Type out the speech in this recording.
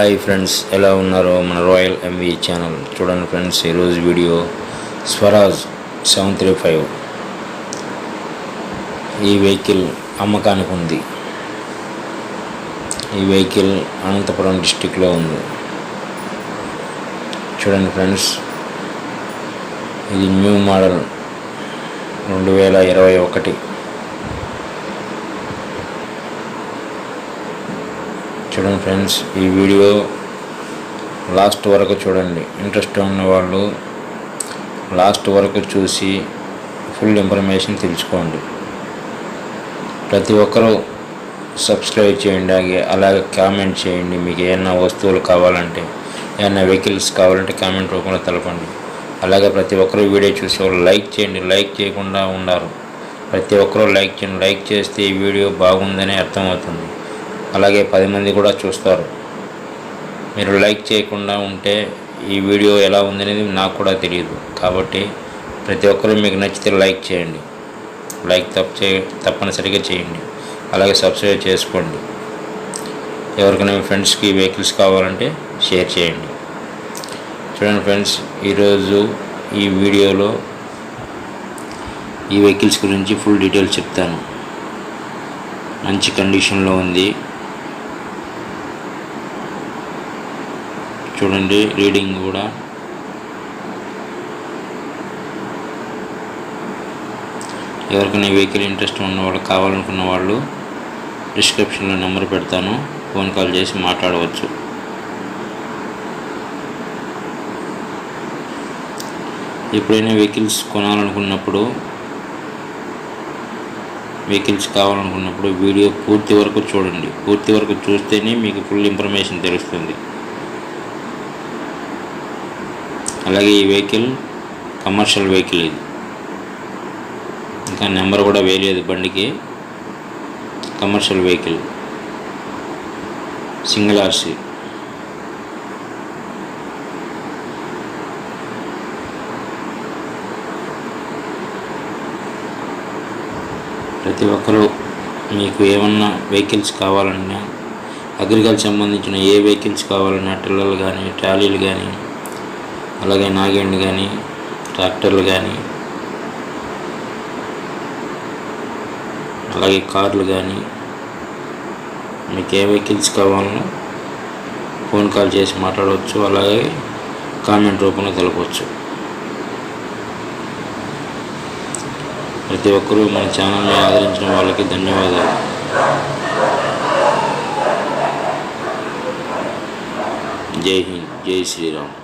Hi friends, ఎలా ఉన్నారో మన రాయల్ ఎంవీ ఛానల్ చూడండి ఫ్రెండ్స్. ఈరోజు వీడియో స్వరాజ్ 735 ఈ వెహికల్ అమ్మకానికి ఉంది. ఈ వెహికల్ అనంతపురం డిస్టిక్లో ఉంది. చూడండి ఫ్రెండ్స్, ఇది న్యూ మోడల్ 2021. చూడండి ఫ్రెండ్స్, ఈ వీడియో లాస్ట్ వరకు చూడండి. ఇంట్రెస్ట్ ఉన్న వాళ్ళు లాస్ట్ వరకు చూసి ఫుల్ ఇన్ఫర్మేషన్ తెలుసుకోండి. ప్రతి ఒక్కరూ సబ్స్క్రైబ్ చేయండి, అలాగే కామెంట్ చేయండి. మీకు ఏమైనా వస్తువులు కావాలంటే, ఏమైనా వెహికల్స్ కావాలంటే కామెంట్ రూపంలో తెలపండి. అలాగే ప్రతి ఒక్కరూ వీడియో చూసే వాళ్ళు లైక్ చేయండి. లైక్ చేయకుండా ఉన్నారు, ప్రతి ఒక్కరూ లైక్ చేయండి. లైక్ చేస్తే ఈ వీడియో బాగుందని అర్థమవుతుంది. అలాగే 10 మంది కూడా చూస్తారు. మీరు లైక్ చేయకుండా ఉంటే ఈ వీడియో ఎలా ఉందనేది నాకు కూడా తెలియదు. కాబట్టి ప్రతి ఒక్కరూ మీకు నచ్చితే లైక్ చేయండి. లైక్ తప్పనిసరిగా చేయండి. అలాగే సబ్స్క్రైబ్ చేసుకోండి. ఎవరికైనా మీ ఫ్రెండ్స్కి వెహికల్స్ కావాలంటే షేర్ చేయండి. చూడండి ఫ్రెండ్స్, ఈరోజు ఈ వీడియోలో ఈ వెహికల్స్ గురించి ఫుల్ డీటెయిల్స్ చెప్తాను. మంచి కండిషన్లో ఉంది. చూడండి, రీడింగ్ కూడా. ఎవరికైనా వెహికల్ ఇంట్రెస్ట్ ఉన్న వాళ్ళు, కావాలనుకున్న వాళ్ళు డిస్క్రిప్షన్లో నెంబర్ పెడతాను, ఫోన్ కాల్ చేసి మాట్లాడవచ్చు. ఎప్పుడైనా వెహికల్స్ కొనాలనుకున్నప్పుడు, వెహికల్స్ కావాలనుకున్నప్పుడు వీడియో పూర్తి వరకు చూడండి. పూర్తి వరకు చూస్తేనే మీకు ఫుల్ ఇన్ఫర్మేషన్ తెలుస్తుంది. అలాగే ఈ వెహికల్ కమర్షియల్ వెహికల్. ఇది ఇంకా నెంబర్ కూడా వేయలేదు బండికి. Commercial vehicle, single RC. ప్రతి ఒక్కరూ మీకు ఏమన్నా వెహికల్స్ కావాలన్నా, అగ్రికల్చర్ సంబంధించిన ఏ వెహికల్స్ కావాలన్నా, టిల్లర్లు కానీ, ట్రాలీలు కానీ, అలాగే నాగేండి కానీ, ట్రాక్టర్లు కానీ, అలాగే కార్లు కానీ, మీకు ఏ వెహికల్స్ కావాలన్నా ఫోన్ కాల్ చేసి మాట్లాడవచ్చు. అలాగే కామెంట్ రూపంలో తెలపవచ్చు. ప్రతి ఒక్కరూ మన ఛానల్ని ఆదరించిన వాళ్ళకి ధన్యవాదాలు. జై హింద్, జై శ్రీరామ్.